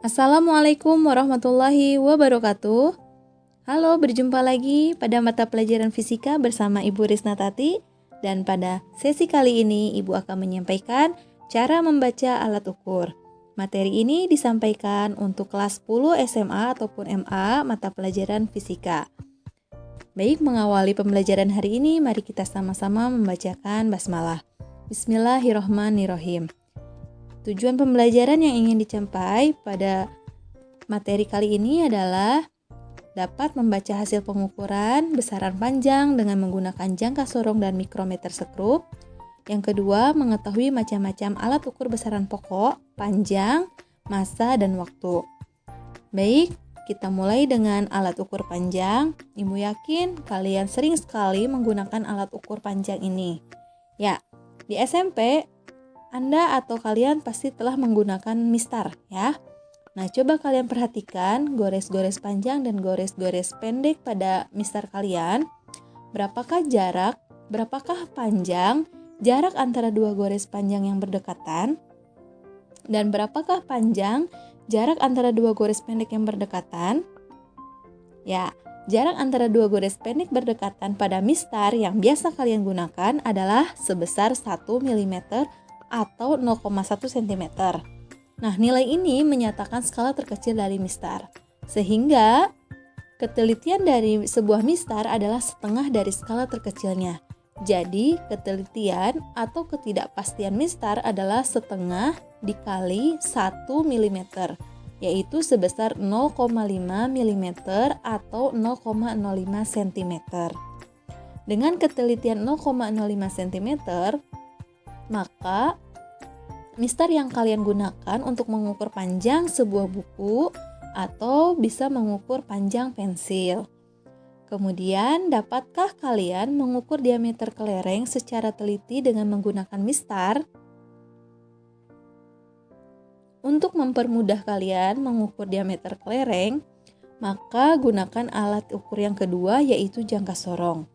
Assalamualaikum warahmatullahi wabarakatuh. Halo, berjumpa lagi pada mata pelajaran fisika bersama Ibu Risna Tati. Dan pada sesi kali ini Ibu akan menyampaikan cara membaca alat ukur. Materi ini disampaikan untuk kelas 10 SMA ataupun MA mata pelajaran fisika. Baik, mengawali pembelajaran hari ini, mari kita sama-sama membacakan basmalah. Bismillahirrohmanirrohim. Tujuan pembelajaran yang ingin dicapai pada materi kali ini adalah dapat membaca hasil pengukuran besaran panjang dengan menggunakan jangka sorong dan mikrometer sekrup. Yang kedua, mengetahui macam-macam alat ukur besaran pokok, panjang, massa, dan waktu. Baik, kita mulai dengan alat ukur panjang. Ibu yakin kalian sering sekali menggunakan alat ukur panjang ini. Ya, di SMP Anda atau kalian pasti telah menggunakan mistar, ya. Nah, coba kalian perhatikan gores-gores panjang dan gores-gores pendek pada mistar kalian. Berapakah jarak, berapakah panjang jarak antara dua gores panjang yang berdekatan? Dan berapakah panjang jarak antara dua gores pendek yang berdekatan? Ya, jarak antara dua gores pendek berdekatan pada mistar yang biasa kalian gunakan adalah sebesar 1 mm atau 0,1 cm. Nah, nilai ini menyatakan skala terkecil dari mistar. Sehingga ketelitian dari sebuah mistar adalah setengah dari skala terkecilnya. Jadi, ketelitian atau ketidakpastian mistar adalah setengah dikali 1 mm, yaitu sebesar 0,5 mm atau 0,05 cm. Dengan ketelitian 0,05 cm, maka mistar yang kalian gunakan untuk mengukur panjang sebuah buku atau bisa mengukur panjang pensil. Kemudian, dapatkah kalian mengukur diameter kelereng secara teliti dengan menggunakan mistar? Untuk mempermudah kalian mengukur diameter kelereng, maka gunakan alat ukur yang kedua, yaitu jangka sorong.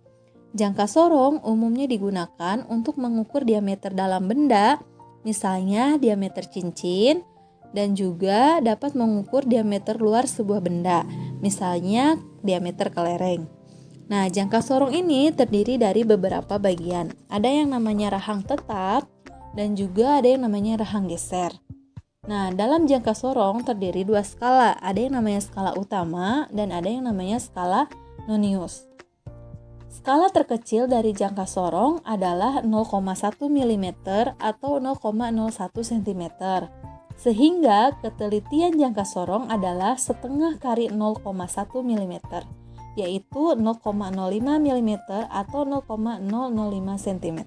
Jangka sorong umumnya digunakan untuk mengukur diameter dalam benda, misalnya diameter cincin, dan juga dapat mengukur diameter luar sebuah benda, misalnya diameter kelereng. Nah, jangka sorong ini terdiri dari beberapa bagian. Ada yang namanya rahang tetap dan juga ada yang namanya rahang geser. Nah, dalam jangka sorong terdiri dua skala. Ada yang namanya skala utama dan ada yang namanya skala nonius. Skala terkecil dari jangka sorong adalah 0,1 mm atau 0,01 cm. Sehingga ketelitian jangka sorong adalah setengah kali 0,1 mm, yaitu 0,05 mm atau 0,005 cm.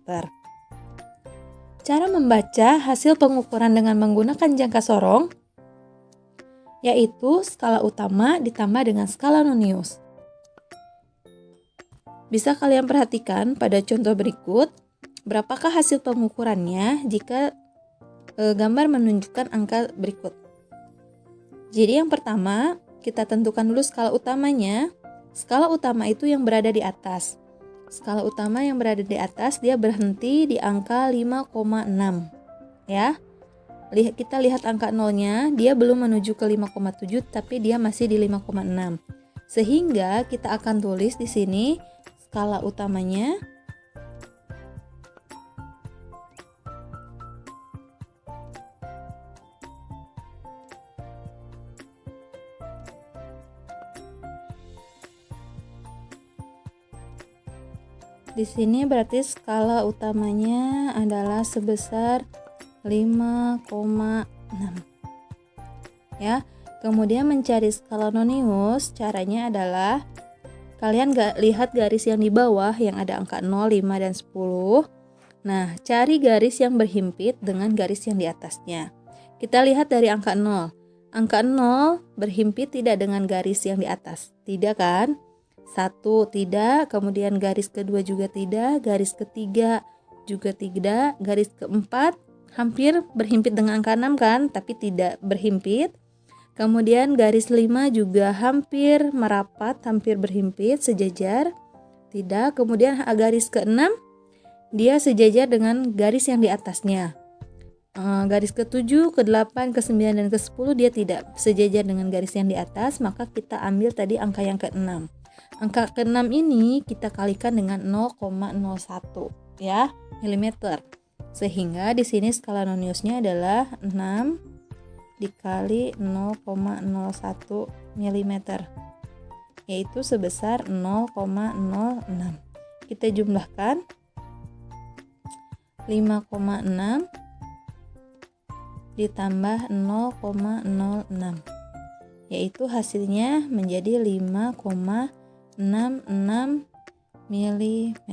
Cara membaca hasil pengukuran dengan menggunakan jangka sorong yaitu skala utama ditambah dengan skala nonius. Bisa kalian perhatikan pada contoh berikut, berapakah hasil pengukurannya jika gambar menunjukkan angka berikut. Jadi yang pertama, kita tentukan dulu skala utamanya. Skala utama itu yang berada di atas. Skala utama yang berada di atas, dia berhenti di angka 5,6. Ya. Kita lihat angka nolnya, dia belum menuju ke 5,7 tapi dia masih di 5,6. Sehingga kita akan tulis di sini skala utamanya di sini berarti skala utamanya adalah sebesar 5,6. Ya. Kemudian mencari skala nonius, caranya adalah kalian lihat garis yang di bawah yang ada angka 0, 5, dan 10. Nah, cari garis yang berhimpit dengan garis yang di atasnya. Kita lihat dari angka 0. Angka 0 berhimpit tidak dengan garis yang di atas. Tidak kan? 1 tidak, kemudian garis kedua juga tidak, garis ketiga juga tidak, garis keempat hampir berhimpit dengan angka 6 kan, tapi tidak berhimpit. Kemudian garis 5 juga hampir merapat, hampir berhimpit, sejajar. Tidak. Kemudian garis ke-6 dia sejajar dengan garis yang di atasnya. garis ke-7, ke-8, ke-9, dan ke-10 dia tidak sejajar dengan garis yang di atas, maka kita ambil tadi angka yang ke-6. Angka ke-6 ini kita kalikan dengan 0,01 ya, milimeter. Sehingga di sini skala noniusnya adalah 6 dikali 0,01 milimeter, yaitu sebesar 0,06. Kita jumlahkan 5,6 ditambah 0,06, yaitu hasilnya menjadi 5,66 mm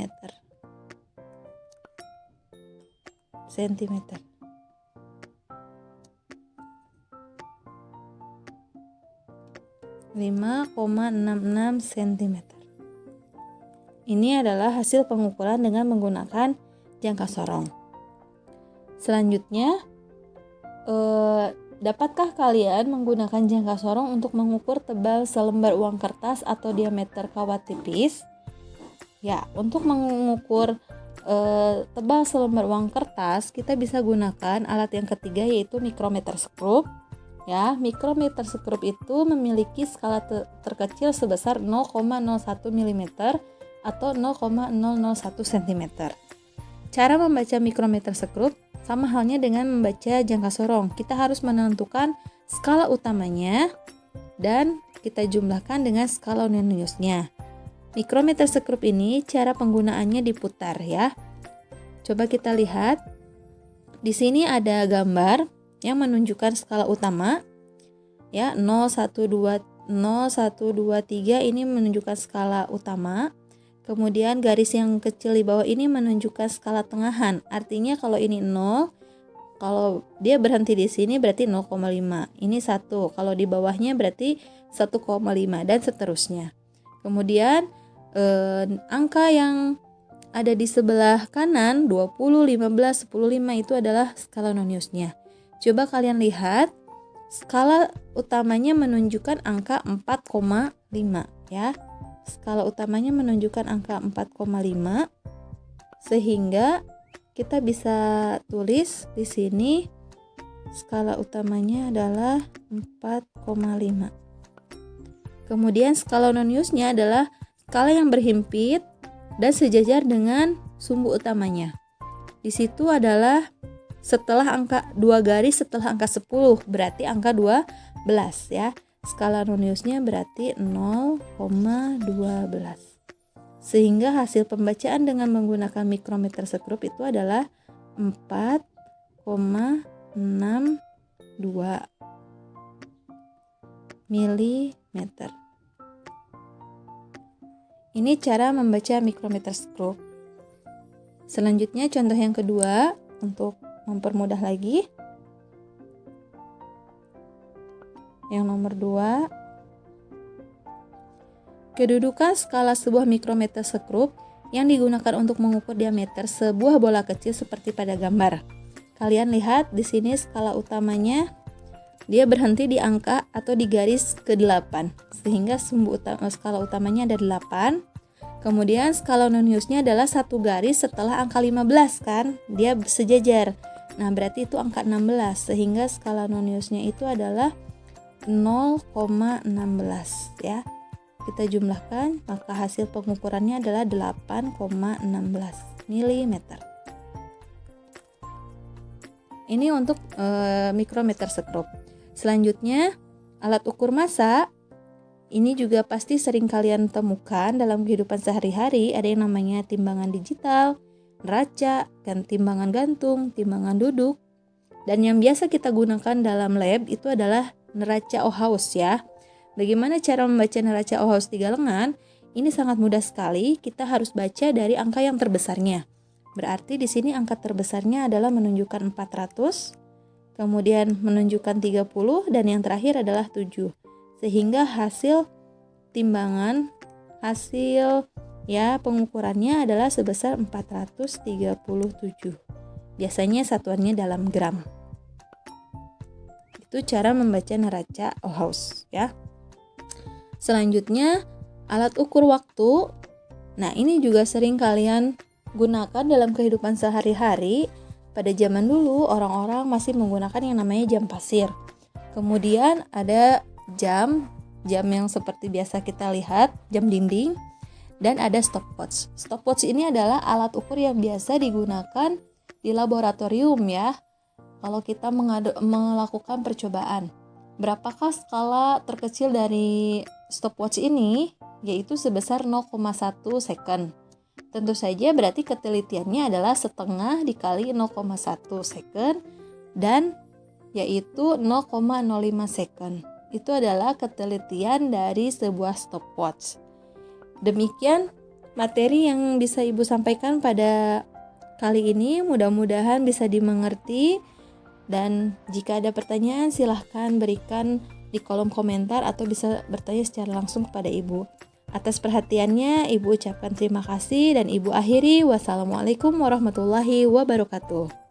sentimeter. cm. Ini adalah hasil pengukuran dengan menggunakan jangka sorong. Selanjutnya, dapatkah kalian menggunakan jangka sorong untuk mengukur tebal selembar uang kertas atau diameter kawat tipis? Ya, untuk mengukur tebal selembar uang kertas, kita bisa gunakan alat yang ketiga, yaitu mikrometer skrup. Ya, mikrometer skrup itu memiliki skala terkecil sebesar 0,01 mm atau 0,001 cm. Cara membaca mikrometer skrup sama halnya dengan membaca jangka sorong. Kita harus menentukan skala utamanya dan kita jumlahkan dengan skala noniusnya. Mikrometer skrup ini cara penggunaannya diputar ya. Coba kita lihat. Di sini ada gambar yang menunjukkan skala utama. Ya, 0, 1, 2, 0, 1, 2, 3 ini menunjukkan skala utama. Kemudian garis yang kecil di bawah ini menunjukkan skala tengahan. Artinya kalau ini 0, kalau dia berhenti di sini berarti 0,5. Ini 1. Kalau di bawahnya berarti 1,5 dan seterusnya. Kemudian angka yang ada di sebelah kanan 20, 15, 10, 5 itu adalah skala noniusnya. Coba kalian lihat, skala utamanya menunjukkan angka 4,5 ya. Skala utamanya menunjukkan angka 4,5, sehingga kita bisa tulis di sini skala utamanya adalah 4,5. Kemudian skala noniusnya adalah skala yang berhimpit dan sejajar dengan sumbu utamanya. Di situ adalah setelah angka 2 garis setelah angka 10, berarti angka 12 ya. Skala noniusnya berarti 0,12. Sehingga hasil pembacaan dengan menggunakan mikrometer skrup itu adalah 4,62 mm. Ini cara membaca mikrometer skrup. Selanjutnya contoh yang kedua, untuk mempermudah lagi. Yang nomor 2, kedudukan skala sebuah mikrometer skrup yang digunakan untuk mengukur diameter sebuah bola kecil seperti pada gambar. Kalian lihat di sini skala utamanya dia berhenti di angka atau di garis ke-8, sehingga skala utamanya ada 8. Kemudian skala noniusnya adalah satu garis setelah angka 15 kan, dia sejajar. Nah, berarti itu angka 16, sehingga skala noniusnya itu adalah 0,16 ya. Kita jumlahkan, maka hasil pengukurannya adalah 8,16 mm. Ini untuk mikrometer skrup. Selanjutnya, alat ukur massa. Ini juga pasti sering kalian temukan dalam kehidupan sehari-hari. Ada yang namanya timbangan digital, neraca, dan timbangan gantung, timbangan duduk. Dan yang biasa kita gunakan dalam lab itu adalah neraca Ohaus ya. Bagaimana cara membaca neraca Ohaus 3 lengan? Ini sangat mudah sekali. Kita harus baca dari angka yang terbesarnya. Berarti di sini angka terbesarnya adalah menunjukkan 400, kemudian menunjukkan 30, dan yang terakhir adalah 7. Sehingga hasil timbangan, hasil ya pengukurannya adalah sebesar 437. Biasanya satuannya dalam gram. Itu cara membaca neraca Ohaus ya. Selanjutnya, alat ukur waktu. Nah, ini juga sering kalian gunakan dalam kehidupan sehari-hari. pada zaman dulu orang-orang masih menggunakan yang namanya jam pasir. Kemudian ada jam yang seperti biasa kita lihat, jam dinding, dan ada stopwatch. Stopwatch ini adalah alat ukur yang biasa digunakan di laboratorium ya. Kalau kita melakukan percobaan, berapakah skala terkecil dari stopwatch ini? Yaitu sebesar 0,1 second. Tentu saja berarti ketelitiannya adalah setengah dikali 0,1 second dan yaitu 0,05 second. Itu adalah ketelitian dari sebuah stopwatch. Demikian materi yang bisa Ibu sampaikan pada kali ini, mudah-mudahan bisa dimengerti. Dan jika ada pertanyaan silahkan berikan di kolom komentar atau bisa bertanya secara langsung kepada Ibu. Atas perhatiannya Ibu ucapkan terima kasih dan Ibu akhiri. Wassalamualaikum warahmatullahi wabarakatuh.